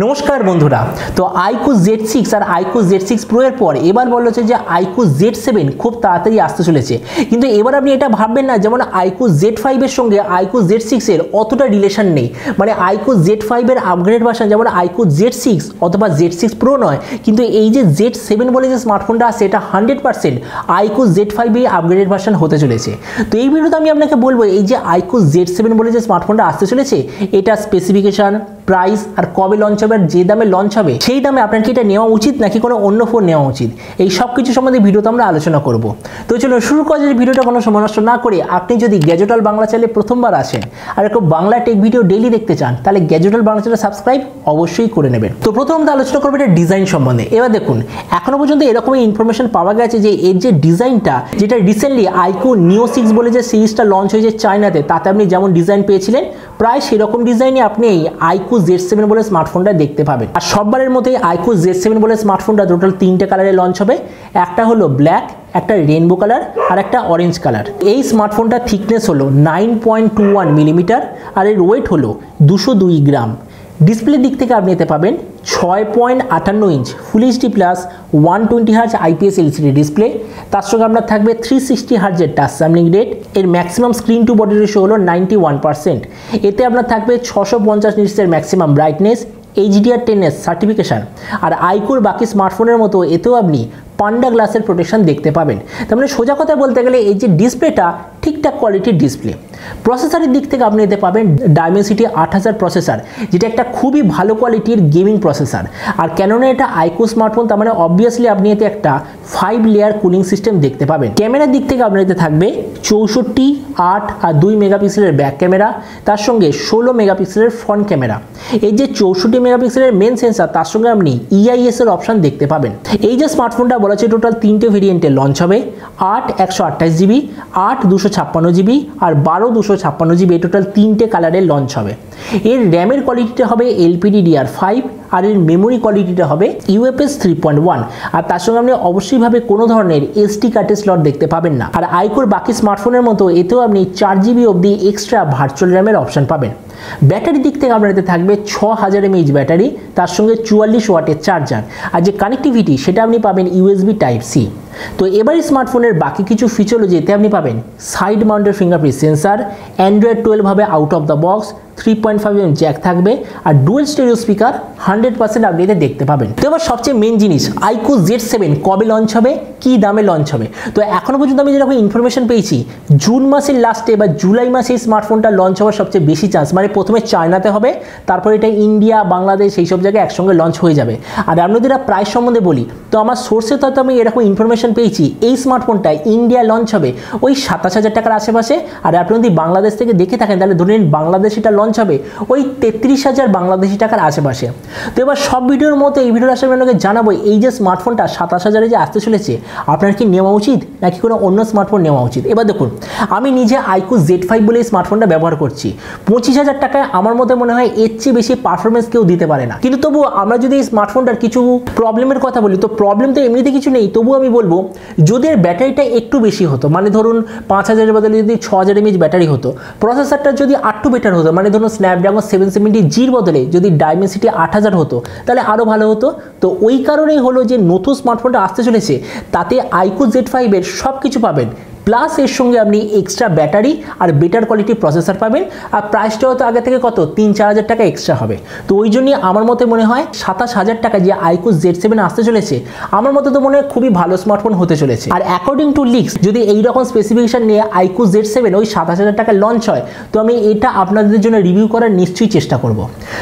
नमस्कार बंधुरा तो IQOO Z6 और IQOO Z6 Pro एर पर एबार বলা হচ্ছে যে IQOO Z7 খুব তাড়াতাড়ি আসতে চলেছে কিন্তু এবার আপনি এটা ভাববেন না যেমন IQOO Z5 এর সঙ্গে IQOO Z6 এর অতটা রিলেশন নেই মানে IQOO Z5 এর আপগ্রেড ভার্সন যেমন IQOO Z6 অথবা Z6 Pro নয় কিন্তু এই যে Z7 বলে যে স্মার্টফোনটা আছে এটা 100% IQOO Z5 এর আপগ্রেডেড ভার্সন হতে চলেছে তো এই ভিডিওতে আমি আপনাকে বলবো এই যে IQOO Z7 বলে যে স্মার্টফোনটা আসতে চলেছে এটা স্পেসিফিকেশন প্রাইস আর কবে লঞ্চ হবে যে দামে লঞ্চ হবে সেই দামে আপনার কি এটা নেওয়া উচিত নাকি কোনো অন্য ফোন নেওয়া উচিত এই সব কিছু সম্বন্ধে ভিডিওতে আমরা আলোচনা করব তো চলুন শুরু করা যাক ভিডিওটা কোনো সময় নষ্ট না করে আপনি যদি গ্যাজেট ওয়ার্ল্ড বাংলা চ্যানেলে প্রথমবার আসেন আর একটু বাংলা টেক ভিডিও ডেইলি দেখতে চান তাহলে gadget world Bangla channel subscribe অবশ্যই করে নেবেন তো প্রথমত আলোচনা করব এটা ডিজাইন সম্বন্ধে এবার দেখুন এখনো পর্যন্ত এরকমই ইনফরমেশন পাওয়া গেছে যে এর যে ডিজাইনটা যেটা রিসেন্টলি IQOO Neo 6 বলে যে সিরিজটা লঞ্চ হয়েছে চায়নাতে তাতে আপনি যেমন ডিজাইন পেয়েছিলেন প্রায় সেরকম ডিজাইনে আপনি এই IQOO Z7 বলে স্মার্টফোনটা দেখতে পাবেন আর সববারের মতোই IQOO Z7 বলে স্মার্টফোনটা টোটাল তিনটে কালারে লঞ্চ হবে একটা হলো ব্ল্যাক একটা রেইনবো কালার আর একটা অরেঞ্জ কালার এই স্মার্টফোনটা থিকনেস হলো 9.21 মিলিমিটার আর এর ওয়েট হলো 202 গ্রাম ডিসপ্লে দিক থেকে আপনি এতে পাবেন 6.58 inch full HD plus 120 hertz IPS LCD display তার সঙ্গে আপনার থাকবে 360 হার্জের টাচ স্যাম্পলিং রেট এর maximum screen to body ratio হলো 91% এতে আপনার থাকবে 650 নিটসের ম্যাক্সিমাম ব্রাইটনেস HDR10S সার্টিফিকেশন আর IQOOর বাকি স্মার্টফোনের মতো এতেও আপনি পান্ডা গ্লাসের প্রোটেকশন দেখতে পাবেন তার মানে সোজা কথা বলতে গেলে এই যে ডিসপ্লেটা ঠিকঠাক কোয়ালিটির ডিসপ্লে প্রসেসরের দিক থেকে আপনি এতে পাবেন ডায়মেনসিটি 8000 প্রসেসর যেটা একটা খুবই ভালো কোয়ালিটির গেমিং প্রসেসর আর কেননা এটা IQOO স্মার্টফোন তার মানে অবভিয়াসলি আপনি এতে একটা 5 লেয়ার কুলিং সিস্টেম দেখতে পাবেন ক্যামেরার দিক থেকে আপনার এতে থাকবে 64, 8 আর 2 মেগাপিক্সেলের ব্যাক ক্যামেরা তার সঙ্গে 16 মেগাপিক্সেলের ফ্রন্ট ক্যামেরা এই যে 64 মেগাপিক্সেলের মেন সেন্সর তার সঙ্গে আপনি EIS এর অপশন দেখতে পাবেন এই যে স্মার্টফোনটা বলা হচ্ছে টোটাল তিনটে ভেরিয়েন্টে লঞ্চ হবে 8 128GB 8 256GB আর 12 256GB এই টোটাল তিনটে কালারে লঞ্চ হবে এর র্যামের কোয়ালিটিটা হবে LPDDR5 আর এর মেমোরি কোয়ালিটিটা হবে UFS 3.1 আর তার সঙ্গে আপনি অবশ্যই ভাবে কোনো ধরনের SD কার্ডের স্লট দেখতে পাবেন না আর IQOOর বাকি স্মার্টফোনের মতো এতেও আপনি 4GB অবধি এক্সট্রা ভার্চুয়াল র্যামের অপশন পাবেন ব্যাটারি দিক থেকে আপনার এতে থাকবে 6000 mAh ব্যাটারি তার সঙ্গে 44 ওয়াটের চার্জার আর যে কানেক্টিভিটি সেটা আপনি পাবেন USB Type-C তো এবার স্মার্টফোনের বাকি কিছু ফিচার হলো যেতে আপনি পাবেন side mounted fingerprint sensor Android 12 ভাবে out of the box 3.5mm Jack থাকবে আর ডুয়াল স্টেরিও স্পিকার 100% আপনি এতে দেখতে পাবেন তো এবার সবচেয়ে মেন জিনিস IQOO Z7 কবে লঞ্চ হবে কি দামে লঞ্চ হবে তো এখনো পর্যন্ত আমি যেরকম ইনফরমেশন পেয়েছি জুন মাসের লাস্টে বা জুলাই মাসে এই স্মার্টফোনটা লঞ্চ হওয়ার সবচেয়ে বেশি চান্স মানে প্রথমে চায়নাতে হবে তারপর এটা ইন্ডিয়া বাংলাদেশ এই সব জায়গায় একসঙ্গে লঞ্চ হয়ে যাবে আর আপনাদের প্রাইস সম্বন্ধে বলি তো আমার সোর্সে তো আমি এরকম ইনফরমেশন পেয়েছি এই স্মার্টফোনটা ইন্ডিয়া লঞ্চ হবে ওই 27000 টাকার আশেপাশে আর আপনি যদি বাংলাদেশ থেকে দেখে থাকেন তাহলে ধরে নিন বাংলাদেশ এটা লঞ্চ হবে ওই 33000 বাংলাদেশি টাকার আশেপাশে তো এবার সব ভিডিওর মতো এই ভিডিওর আসলে আপনাকে জানাবো এই যে স্মার্টফোনটা 27000 যে আসতে চলেছে আপনার কি নেওয়া উচিত নাকি কোনো অন্য স্মার্টফোন নেওয়া উচিত এবার দেখুন আমি নিজে IQOO Z5 বলে এই স্মার্টফোনটা ব্যবহার করছি 25000 টাকায় আমার মতে মনে হয় এর চেয়ে বেশি পারফরমেন্স কেউ দিতে পারে না কিন্তু তবু আমরা যদি এই স্মার্টফোনটার কিছু প্রবলেমের কথা বলি তো প্রবলেম তো এমনিতে কিছু নেই তবু আমি বলবো যদি এর ব্যাটারিটা একটু বেশি হতো মানে ধরুন 5000 এর বদলে যদি 6000 mAh ব্যাটারি হতো প্রসেসরটা যদি আরটু বেটার হতো মানে ধরুন স্ন্যাপড্রাগন 770Gর বদলে যদি ডায়মেনসিটি 8000 হতো তাহলে আরও ভালো হতো তো ওই কারণেই হলো যে নতুন স্মার্টফোনটা আসতে চলেছে তাতে IQOO Z5 এর সব কিছু পাবেন প্লাস এর সঙ্গে আপনি এক্সট্রা ব্যাটারি আর বেটার কোয়ালিটির প্রসেসর পাবেন আর প্রাইসটাও তো আগে থেকে কত 3-4000 টাকা এক্সট্রা হবে তো ওই জন্যই আমার মতে মনে হয় 27000 টাকা যে IQOO Z7 আসতে চলেছে আমার মতে তো মনে হয় খুবই ভালো স্মার্টফোন হতে চলেছে আর অ্যাকর্ডিং টু লিক্স যদি এইরকম স্পেসিফিকেশন নিয়ে IQOO Z7 ওই 27000 টাকা লঞ্চ হয় তো আমি এটা আপনাদের জন্য রিভিউ করার নিশ্চয়ই চেষ্টা করব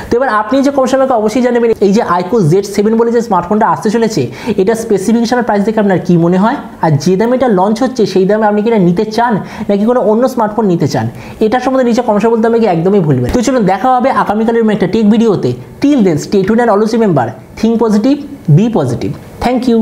তো এবার আপনি যে কম সময় অবশ্যই জানাবেন এই যে IQOO Z7 বলে যে স্মার্টফোনটা আসতে চলেছে এটা স্পেসিফিকেশনের প্রাইস দেখে আপনার কি মনে হয় আর যে দামে এটা লঞ্চ হচ্ছে সেই দামে আপনি কি এটা নিতে চান নাকি কোনো অন্য স্মার্টফোন নিতে চান এটা সম্বন্ধে নিচে কমেন্টে বলতে আমাকে একদমই ভুলবেন তো চলুন দেখা হবে আগামীকালের একটা টেক ভিডিওতে till then stay tuned and always remember think positive be positive thank you